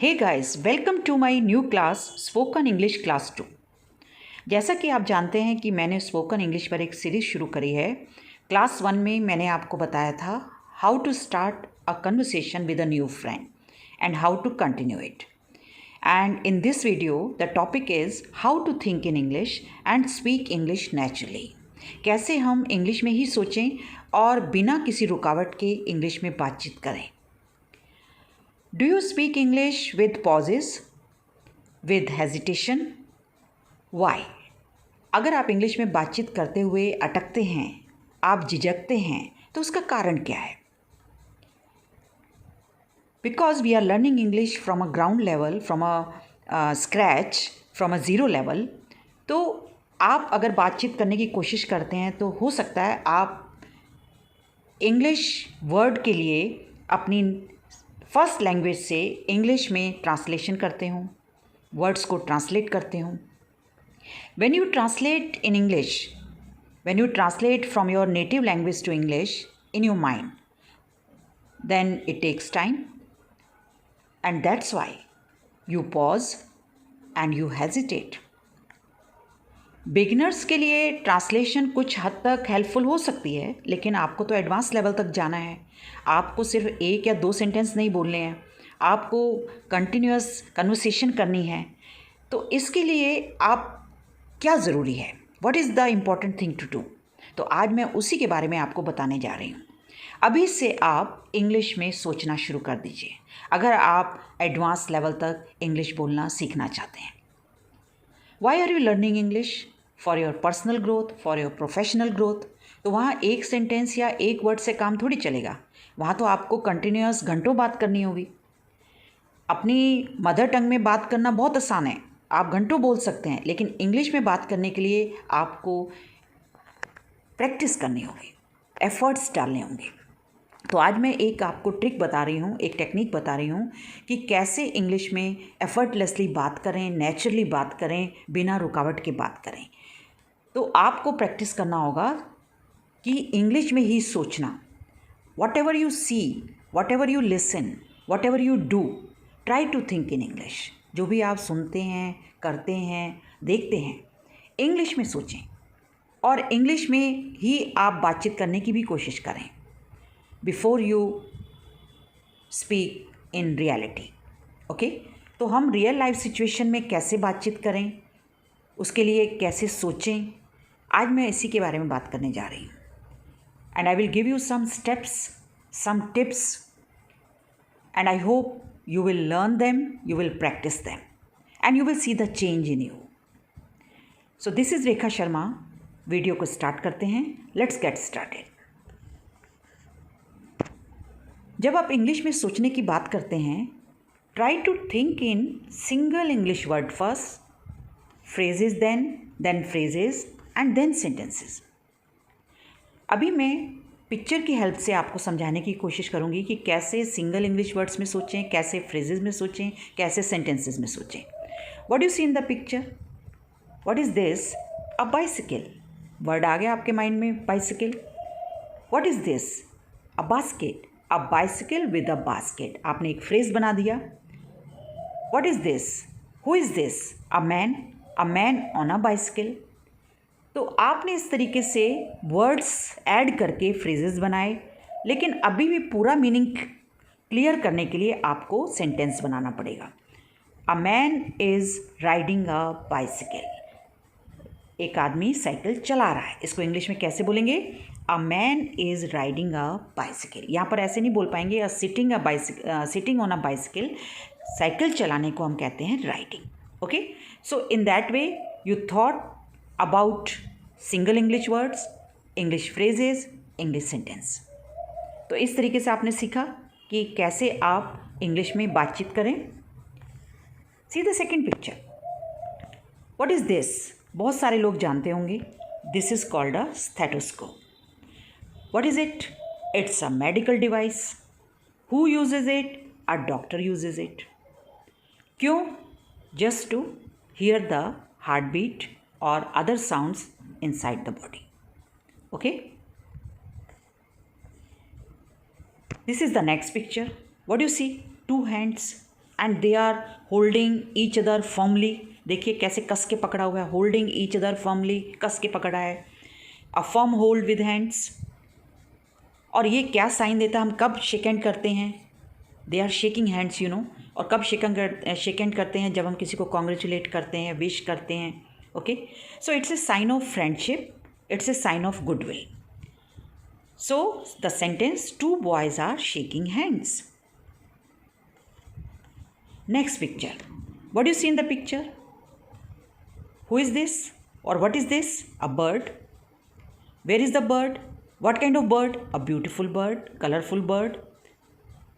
Hey guys, welcome to my new class spoken English class 2। जैसा कि आप जानते हैं कि मैंने स्पोकन इंग्लिश पर एक सीरीज़ शुरू करी है। क्लास 1 में मैंने आपको बताया था how to start a conversation with a new friend and how to continue it. And in this video the topic is how to think in English and speak English naturally. कैसे हम English में ही सोचें और बिना किसी रुकावट के English में बातचीत करें। Do you speak English with pauses, with hesitation? Why? अगर आप इंग्लिश में बातचीत करते हुए अटकते हैं, आप झिझकते हैं, तो उसका कारण क्या है? Because we are learning English from a ground level, from a scratch, from a zero level, तो आप अगर बातचीत करने की कोशिश करते हैं तो हो सकता है आप इंग्लिश वर्ड के लिए अपनी फर्स्ट लैंग्वेज से इंग्लिश में ट्रांसलेशन करते हूँ, वर्ड्स को ट्रांसलेट करते हूँ। When you translate in English, when you translate from your native language to English in your mind, then it takes time and that's why you pause and you hesitate. Beginners के लिए translation कुछ हद तक helpful हो सकती है, लेकिन आपको तो एडवांस लेवल तक जाना है। आपको सिर्फ 1 या 2 सेंटेंस नहीं बोलने हैं, आपको कंटिन्यूअस कन्वर्सेशन करनी है। तो इसके लिए आप क्या ज़रूरी है, what is the important thing to do, तो आज मैं उसी के बारे में आपको बताने जा रही हूँ। अभी से आप इंग्लिश में सोचना शुरू कर दीजिए अगर आप एडवांस लेवल तक इंग्लिश बोलना सीखना चाहते हैं। Why are you learning English? For your personal growth, for your professional growth. तो वहाँ एक सेंटेंस या एक वर्ड से काम थोड़ी चलेगा, वहाँ तो आपको कंटिन्यूअस घंटों बात करनी होगी। अपनी मदर टंग में बात करना बहुत आसान है, आप घंटों बोल सकते हैं, लेकिन इंग्लिश में बात करने के लिए आपको प्रैक्टिस करनी होगी, एफर्ट्स डालने होंगे। तो आज मैं एक आपको ट्रिक बता रही हूँ, एक टेक्निक बता रही हूँ कि कैसे इंग्लिश में एफर्टलेसली बात करें, नेचुरली बात करें, बिना रुकावट के बात करें। तो आपको प्रैक्टिस करना होगा कि इंग्लिश में ही सोचना। Whatever you see, whatever you listen, whatever you do, try to think in English. जो भी आप सुनते हैं, करते हैं, देखते हैं, इंग्लिश में सोचें और इंग्लिश में ही आप बातचीत करने की भी कोशिश करें before you speak in reality. Okay, तो हम रियल लाइफ सिचुएशन में कैसे बातचीत करें, उसके लिए कैसे सोचें, आज मैं इसी के बारे में बात करने जा रही हूँ। And I will give you some steps, some tips, and I hope you will learn them, you will practice them, and you will see the change in you. So this is Rekha Sharma. Video को start करते हैं, let's get started. जब आप English में सोचने की बात करते हैं, try to think in single English word first, phrases then phrases and then sentences। अभी मैं पिक्चर की हेल्प से आपको समझाने की कोशिश करूँगी कि कैसे सिंगल इंग्लिश वर्ड्स में सोचें, कैसे फ्रेजेस में सोचें, कैसे सेंटेंसेस में सोचें। What you see in the picture? What is this? A bicycle. Word आ गया आपके माइंड में, bicycle. What is this? A basket. A bicycle with a basket. आपने एक फ्रेज बना दिया। What is this? Who is this? A man on a bicycle. तो आपने इस तरीके से वर्ड्स ऐड करके फ्रेजेस बनाए, लेकिन अभी भी पूरा मीनिंग क्लियर करने के लिए आपको सेंटेंस बनाना पड़ेगा। A man is riding a bicycle. एक आदमी साइकिल चला रहा है, इसको इंग्लिश में कैसे बोलेंगे? A man is riding a bicycle. यहाँ पर ऐसे नहीं बोल पाएंगे sitting on a bicycle. Cycle चलाने को हम कहते हैं riding. Okay, so in that way you thought about single English words, English phrases, English sentence। तो इस तरीके से आपने सीखा कि कैसे आप इंग्लिश में बातचीत करें। See the second picture. What is this? बहुत सारे लोग जानते होंगे, this is called a stethoscope. What is it? It's a medical device. Who uses it? A doctor uses it. क्यों? Just to hear the heartbeat or other sounds inside the body. Okay? This is the next picture. What do you see? 2 hands. And they are holding each other firmly. देखिए कैसे कस के पकड़ा हुआ है, holding each other firmly, कस के पकड़ा है। A firm hold with hands. और ये क्या साइन देता है, हम कब शेक हैंड करते हैं, they are shaking hands you know. और कब शेक हैंड करते हैं, जब हम किसी को कॉन्ग्रेचुलेट करते हैं, विश करते हैं। Okay, so it's a sign of friendship, it's a sign of goodwill. So the sentence, two boys are shaking hands. Next picture. What do you see in the picture? Who is this? Or what is this? A bird. Where is the bird? What kind of bird? A beautiful bird, colorful bird.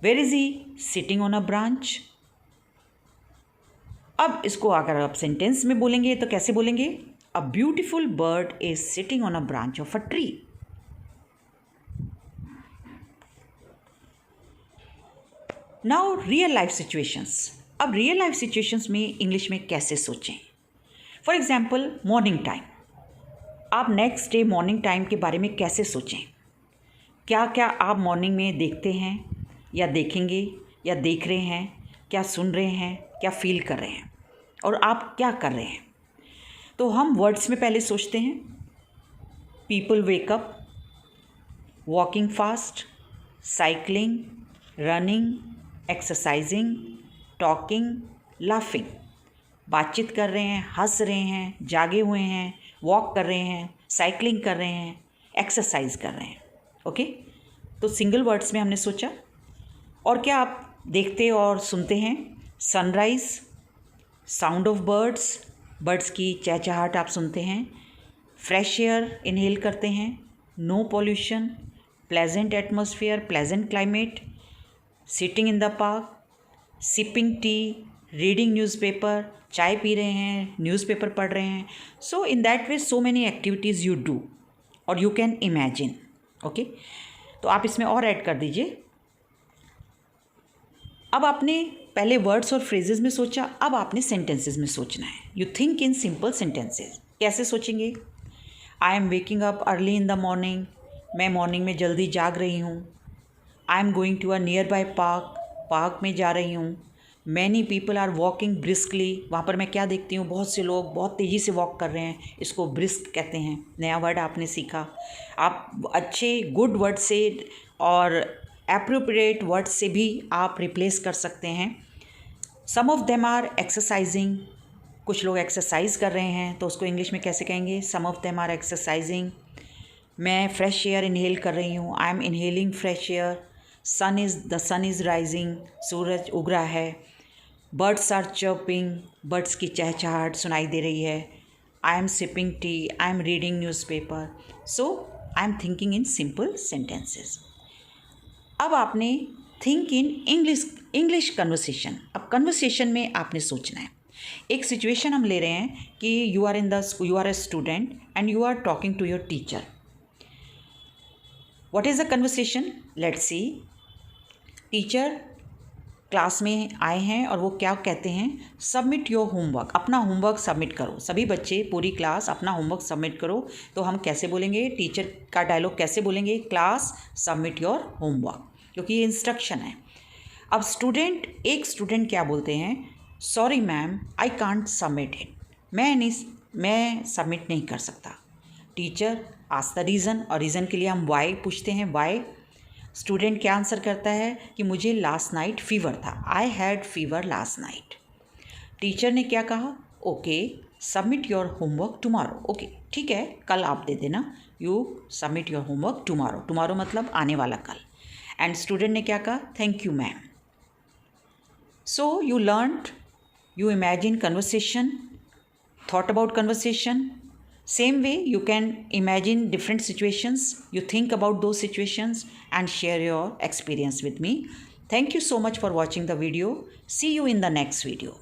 Where is he? Sitting on a branch. अब इसको अगर आप sentence में बोलेंगे तो कैसे बोलेंगे? A beautiful bird is sitting on a branch of a tree. Now real life situations. अब रियल लाइफ सिचुएशंस में इंग्लिश में कैसे सोचें? For example morning time. आप नेक्स्ट डे मॉर्निंग टाइम के बारे में कैसे सोचें? क्या क्या आप मॉर्निंग में देखते हैं या देखेंगे या देख रहे हैं, क्या सुन रहे हैं, क्या फील कर रहे हैं, और आप क्या कर रहे हैं? तो हम वर्ड्स में पहले सोचते हैं। People wake up, walking fast, cycling, running, exercising, talking, laughing. बातचीत कर रहे हैं, हंस रहे हैं, जागे हुए हैं, वॉक कर रहे हैं, साइकिलिंग कर रहे हैं, एक्सरसाइज कर रहे हैं। ओके, तो सिंगल वर्ड्स में हमने सोचा। और क्या आप देखते और सुनते हैं? Sunrise, sound of birds, birds की चहचहाहट आप सुनते हैं, फ्रेश एयर इनहेल करते हैं, no pollution, pleasant atmosphere, pleasant climate, sitting in the park, sipping tea, reading newspaper, चाय पी रहे हैं, न्यूज़पेपर पढ़ रहे हैं। So in that way so many activities you do और यू कैन इमेजिन। ओके, तो आप इसमें और ऐड कर दीजिए। अब आपने पहले वर्ड्स और फ्रेजेस में सोचा, अब आपने सेंटेंसेस में सोचना है। You think in simple sentences. कैसे सोचेंगे? I am waking up early in the morning. मैं मॉर्निंग में जल्दी जाग रही हूँ। I am going to a nearby park. Park में जा रही हूँ। Many people are walking briskly. वहाँ पर मैं क्या देखती हूँ? बहुत से लोग बहुत तेज़ी से वॉक कर रहे हैं। इसको ब्रिस्क कहते हैं। नया वर्ड आपने सीखा। आप अच्छे गुड वर्ड से और एप्रोप्रिएट वर्ड से भी आप रिप्लेस कर सकते हैं। सम ऑफ देम आर एक्सरसाइजिंग। कुछ लोग एक्सरसाइज कर रहे हैं, तो उसको इंग्लिश में कैसे कहेंगे? Some of them are exercising. मैं फ्रेश एयर इनहेल कर रही हूँ। I am inhaling fresh air. The sun is rising. सूरज उग रहा है। Birds are chirping. बर्ड्स की चहचहाहट सुनाई दे रही है। I am sipping T. I am reading newspaper. So I am thinking in simple sentences. अब आपने थिंक इन इंग्लिश कन्वर्सेशन। अब कन्वर्सेशन में आपने सोचना है। एक सिचुएशन हम ले रहे हैं कि you are in the school, you are a student and you are talking to your teacher. What is the conversation? Let's see. Teacher class में आए हैं और वो क्या कहते हैं? Submit your homework. अपना होमवर्क सबमिट करो। सभी बच्चे, पूरी क्लास अपना होमवर्क सबमिट करो। तो हम कैसे बोलेंगे? टीचर का डायलॉग कैसे बोलेंगे? क्लास सबमिट योर होमवर्क, क्योंकि ये इंस्ट्रक्शन है। अब एक स्टूडेंट क्या बोलते हैं? Sorry ma'am, I can't submit it. मैं सबमिट नहीं कर सकता। टीचर आस्क द रीज़न, और रीज़न के लिए हम वाई पूछते हैं। वाई? स्टूडेंट क्या आंसर करता है कि मुझे लास्ट नाइट फीवर था। I had fever last night. Teacher ने क्या कहा? Okay, submit your homework tomorrow. Okay, ठीक है, कल आप दे देना। You submit your homework tomorrow. Tomorrow मतलब आने वाला कल। एंड स्टूडेंट ने क्या कहा? Thank you ma'am. So you learned, you imagine conversation, thought about conversation. Same way, you can imagine different situations. You think about those situations and share your experience with me. Thank you so much for watching the video. See you in the next video.